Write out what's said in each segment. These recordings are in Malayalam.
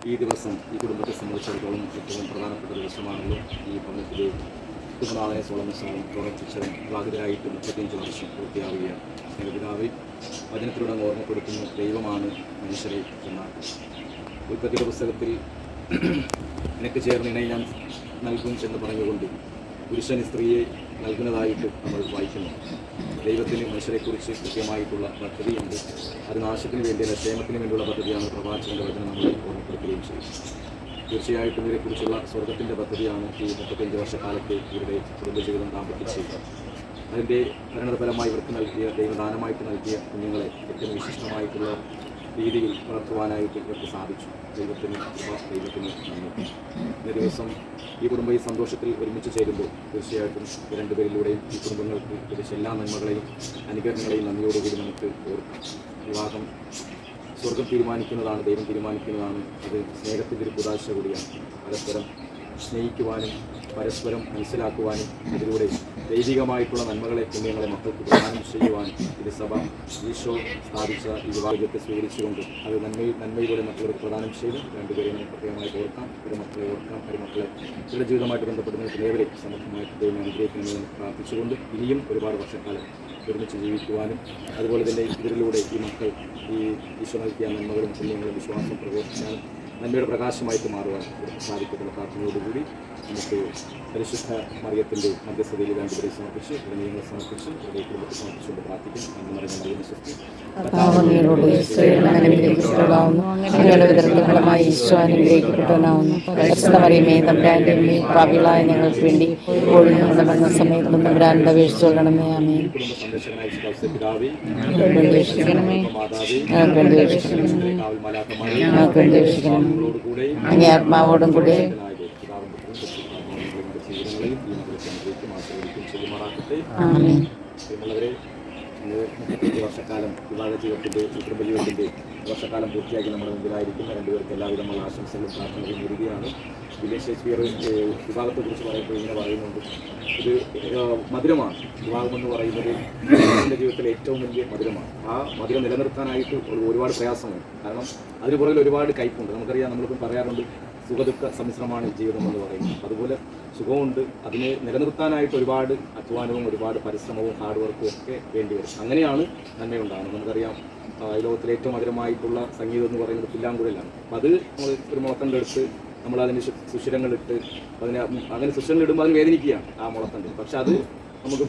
ഈ ദിവസം ഈ കുടുംബത്തെ സംബന്ധിച്ചിടത്തോളം ഏറ്റവും പ്രധാനപ്പെട്ട ദിവസമാണല്ലോ. ഈ ഭവനത്തിലെ കുടുംബനാളെ സോളമൻ പ്രവർത്തിച്ച് വിവാഹിതരായിട്ട് 35 വർഷം പൂർത്തിയാവുകയാണ്. സ്നേഹപിതാവെ, വചനത്തിലൂടെ ഓർമ്മപ്പെടുത്തുന്നു, ദൈവമാണ് മനുഷ്യരെ എന്നാണ്. ഉൽപ്പത്തിയുടെ പുസ്തകത്തിൽ എനിക്ക് ചേർന്ന് ഇണയെ ഞാൻ നൽകും എന്ന് പറഞ്ഞുകൊണ്ട് പുരുഷന് സ്ത്രീയെ നൽകുന്നതായിട്ട് നമ്മൾ വായിക്കുന്നു. ദൈവത്തിന് മനുഷ്യരെക്കുറിച്ച് കൃത്യമായിട്ടുള്ള പദ്ധതിയുണ്ട്. അത് നാശത്തിന് വേണ്ടിയല്ല, ക്ഷേമത്തിന് വേണ്ടിയുള്ള പദ്ധതിയാണ്. പ്രവാചകന്റെ വചനം നമ്മളെ ഓർമ്മപ്പെടുത്തുകയും ചെയ്യും. തീർച്ചയായിട്ടും ഇവരെക്കുറിച്ചുള്ള സ്വർഗത്തിൻ്റെ പദ്ധതിയാണ് ഈ 35 വർഷക്കാലത്തെ ഇവരുടെ കുടുംബജീവിതം ദാമ്പത്യ ജീവിതം. അതിൻ്റെ പരിണതഫലമായി ഇവർക്ക് നൽകിയ ദൈവദാനമായിട്ട് നൽകിയ കുഞ്ഞുങ്ങളെ ഏറ്റവും വിശിഷ്ടമായിട്ടുള്ള രീതിയിൽ വളർത്തുവാനായിട്ട് ഇവർക്ക് സാധിച്ചു. ദൈവത്തിന് നന്ദി. ഇന്നേ ദിവസം ഈ കുടുംബം ഈ സന്തോഷത്തിൽ ഒരുമിച്ച് ചേരുമ്പോൾ തീർച്ചയായിട്ടും രണ്ടുപേരിലൂടെയും ഈ കുടുംബങ്ങൾക്ക് ലഭിച്ച എല്ലാ നന്മകളെയും അനുഗ്രഹങ്ങളെയും നന്ദിയോടുകൂടി നമുക്ക് ഓർക്കാം. വിവാഹം സ്വർഗം തീരുമാനിക്കുന്നതാണ്, ദൈവം തീരുമാനിക്കുന്നതാണ്. അത് സ്നേഹത്തിൻ്റെ ഒരു കുദാശ കൂടിയാണ്. പരസ്പരം സ്നേഹിക്കുവാനും പരസ്പരം മനസ്സിലാക്കുവാനും അതിലൂടെ ദൈവികമായിട്ടുള്ള നന്മകളെ പുണ്യങ്ങളെ മക്കൾക്ക് പ്രദാനം ചെയ്യുവാനും തിരുസഭ ഈശോ സ്ഥാപിച്ച ഈ വിവാഹത്തെ സ്വീകരിച്ചുകൊണ്ട് അത് നന്മയിലൂടെ മറ്റുള്ളവർക്ക് പ്രദാനം ചെയ്ത് രണ്ടുപേരെയും നമുക്ക് പ്രത്യേകമായി ഓർക്കാം. ഒരു മക്കളെ ഓർക്കാം. മക്കളെ ഇവരുടെ ജീവിതമായിട്ട് ബന്ധപ്പെടുന്ന ഏവരെ സമർത്ഥമായിട്ട് ദൈവം അനുഗ്രഹിക്കണമെന്ന് പ്രാർത്ഥിച്ചുകൊണ്ട് ഇനിയും ഒരുപാട് വർഷക്കാലം ഒരുമിച്ച് ജീവിക്കുവാനും അതുപോലെ തന്നെ ഇതിലൂടെ ഈ മക്കൾ ഈ ഈശോ നൽകിയ നന്മകളും പുണ്യങ്ങളും വിശ്വാസം പ്രഘോഷിക്കാനും നന്മയുടെ പ്രകാശമായിട്ട് മാറുവാൻ സാധിക്കുന്ന പ്രാർത്ഥനയോടുകൂടി നമുക്ക് പരിശുദ്ധ മറിയത്തിൻ്റെ മധ്യസ്ഥതയിൽ രണ്ടുപേരെ സമർപ്പിച്ച് നിയമങ്ങൾ സമർപ്പിച്ച് അവരുടെ കുടുംബത്തെ സമർപ്പിച്ചുകൊണ്ട് പ്രാർത്ഥിക്കും. എന്ന് പറയുന്ന മറിയം സ്വസ്തി ഞങ്ങൾക്ക് വേണ്ടി സമയത്ത് അപേക്ഷിച്ചുകൊള്ളണമേ. ആമേൻ. അങ്ങേ ആത്മാവോടും കൂടെ വർഷക്കാലം വിവാഹ ജീവിതത്തിൻ്റെ കുടുംബജീവിതത്തിൻ്റെ വർഷക്കാലം പൂർത്തിയാക്കി നമ്മുടെ മുമ്പിലായിരിക്കുന്ന രണ്ടുപേർക്ക് എല്ലാവിധമുള്ള ആശംസകളും പ്രാർത്ഥനകളും നേരുകയാണ്. വില്യം ഷേക്സ്പിയർ വിവാഹത്തെക്കുറിച്ച് പറയുമ്പോൾ ഇങ്ങനെ പറയുന്നുണ്ട്, ഇത് മധുരമാണ്. വിവാഹമെന്ന് പറയുന്നത് മനുഷ്യൻ്റെ ജീവിതത്തിലെ ഏറ്റവും വലിയ മധുരമാണ്. ആ മധുരം നിലനിർത്താനായിട്ട് ഒരുപാട് പ്രയാസമുണ്ട്. കാരണം അതിന് പുറകിൽ ഒരുപാട് കയ്പുണ്ട്. നമുക്കറിയാം, നമ്മളിപ്പം പറയാറുണ്ട് സുഖദുഃഖ സമ്മിശ്രമാണ് ജീവിതം എന്ന് പറയുന്നത്. അതുപോലെ സുഖമുണ്ട്. അതിനെ നിലനിർത്താനായിട്ട് ഒരുപാട് അധ്വാനവും ഒരുപാട് പരിശ്രമവും ഹാർഡ് വർക്കും ഒക്കെ വേണ്ടിവരും. അങ്ങനെയാണ് നന്മയുണ്ടാകുന്നത്. നമുക്കറിയാം, ലോകത്തിലെ ഏറ്റവും മധുരമായിട്ടുള്ള സംഗീതം എന്ന് പറയുന്നത് പുല്ലാങ്കുഴലാണ്. അപ്പം അത് നമ്മൾ ഒരു മുളത്തണ്ട് എടുത്ത് നമ്മളതിന് സുഷിരങ്ങളിട്ട് അങ്ങനെ സുഷിരങ്ങളിടുമ്പോൾ അതിന് വേദനിക്കുകയാണ് ആ മുളത്തണ്ട്. പക്ഷെ അത് നമുക്ക്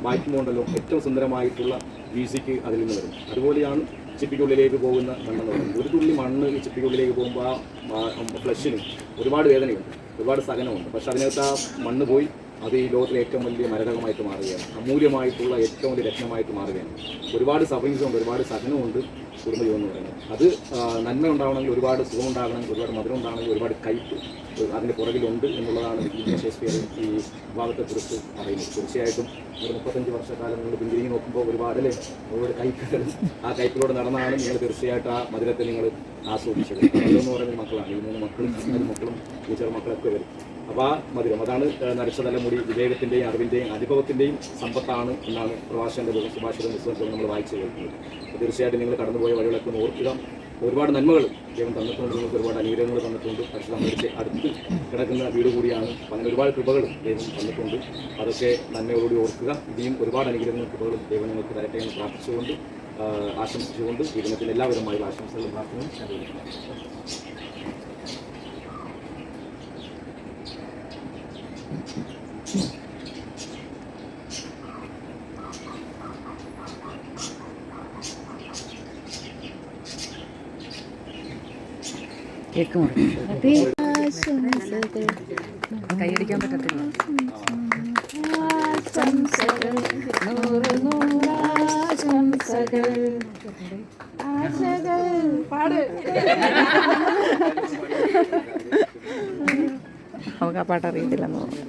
വായിക്കുമ്പോണ്ടല്ലോ ഏറ്റവും സുന്ദരമായിട്ടുള്ള മ്യൂസിക് അതിൽ നിന്ന് വരും. അതുപോലെയാണ് ചിപ്പിക്കുള്ളിലേക്ക് പോകുന്ന മണ്ണെന്ന് പറയുന്നത്. ഒരു തുള്ളി മണ്ണ് ഈ ചിപ്പിക്കുള്ളിലേക്ക് പോകുമ്പോൾ ആ ഫ്ലഷിന് ഒരുപാട് വേദനയുണ്ട്, ഒരുപാട് സഹനമുണ്ട്. പക്ഷെ അതിനകത്ത് ആ മണ്ണ് പോയി അത് ഈ ലോകത്തിലെ ഏറ്റവും വലിയ മരതകമായിട്ട് മാറുകയാണ്. അമൂല്യമായിട്ടുള്ള ഏറ്റവും വലിയ രത്നമായിട്ട് മാറുകയാണ്. ഒരുപാട് സഫറിങ്സുണ്ട്, ഒരുപാട് സഹനമുണ്ട് കുടുംബജീവൻ എന്ന് പറയുന്നത്. അത് നന്മ ഉണ്ടാവണമെങ്കിൽ ഒരുപാട് സുഖം ഉണ്ടാകണമെങ്കിൽ ഒരുപാട് മധുരം ഉണ്ടാകണമെങ്കിൽ ഒരുപാട് കയ്പ് അതിൻ്റെ പുറകിലുണ്ട് എന്നുള്ളതാണ് വില്യം ഷേക്സ്പിയർ ഈ വിവാഹത്തെക്കുറിച്ച് പറയുന്നത്. തീർച്ചയായിട്ടും ഒരു 35 വർഷക്കാലം നിങ്ങൾ പിന്തിരിഞ്ഞ് നോക്കുമ്പോൾ ഒരുപാട് കയ്പുകൾ, ആ കയ്പിലൂടെ നടന്നാണ് നിങ്ങൾ തീർച്ചയായിട്ടും ആ മധുരത്തെ നിങ്ങൾ ആസ്വദിച്ചത്. മധുരം എന്ന് പറയുന്ന മക്കളാണ്. ഈ 3 മക്കളും ടീച്ചർ മക്കളൊക്കെ വരും. അപ്പോൾ ആ മധുരം അതാണ് നരച്ച തലമുടി വിവേകത്തിൻ്റെയും അറിവിൻ്റെയും അനുഭവത്തിൻ്റെയും സമ്പത്താണ് എന്നാണ് പ്രവാചകന്റെ സുഭാഷിത പുസ്തകത്തിൽ നമ്മൾ വായിച്ചു കേൾക്കുന്നത്. തീർച്ചയായിട്ടും നിങ്ങൾ കടന്നുപോയ വഴികളൊക്കെ ഒന്ന് ഓർക്കുക. ഒരുപാട് നന്മകൾ ദൈവം തന്നിട്ടുണ്ട്, നിങ്ങൾക്ക് ഒരുപാട് അനുഗ്രഹങ്ങൾ തന്നിട്ടുണ്ട്. പക്ഷേ നമ്മുടെ അടുത്ത് കിടക്കുന്ന വീട് കൂടിയാണ്. അപ്പം അങ്ങനെ ഒരുപാട് കൃപകൾ ദൈവം തന്നിട്ടുണ്ട്. അതൊക്കെ നന്മയോടുകൂടി ഓർക്കുക. ഇനിയും ഒരുപാട് അനുഗ്രഹങ്ങളും കൃപകളും ദൈവം നിങ്ങൾക്ക് തരട്ടെ എന്ന് പ്രാർത്ഥിച്ചുകൊണ്ട് ആശംസിച്ചുകൊണ്ട് ഈ ദിനത്തിൽ എല്ലാവിധമായുള്ള ആശംസകളും പ്രാർത്ഥനയും കൈയടിക്കാൻ പറ്റത്തില്ല. നമുക്ക് ആ പാട്ട് അറിയത്തില്ലെന്ന് തോന്നുന്നു.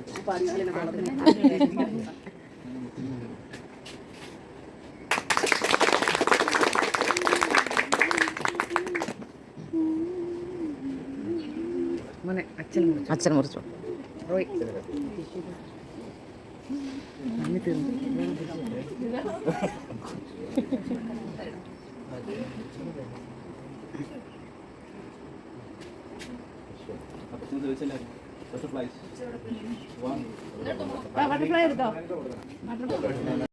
അച്ഛൻ മുറിച്ചു. റോയ് ബട്ടർഫ്ലൈ എടുത്തോ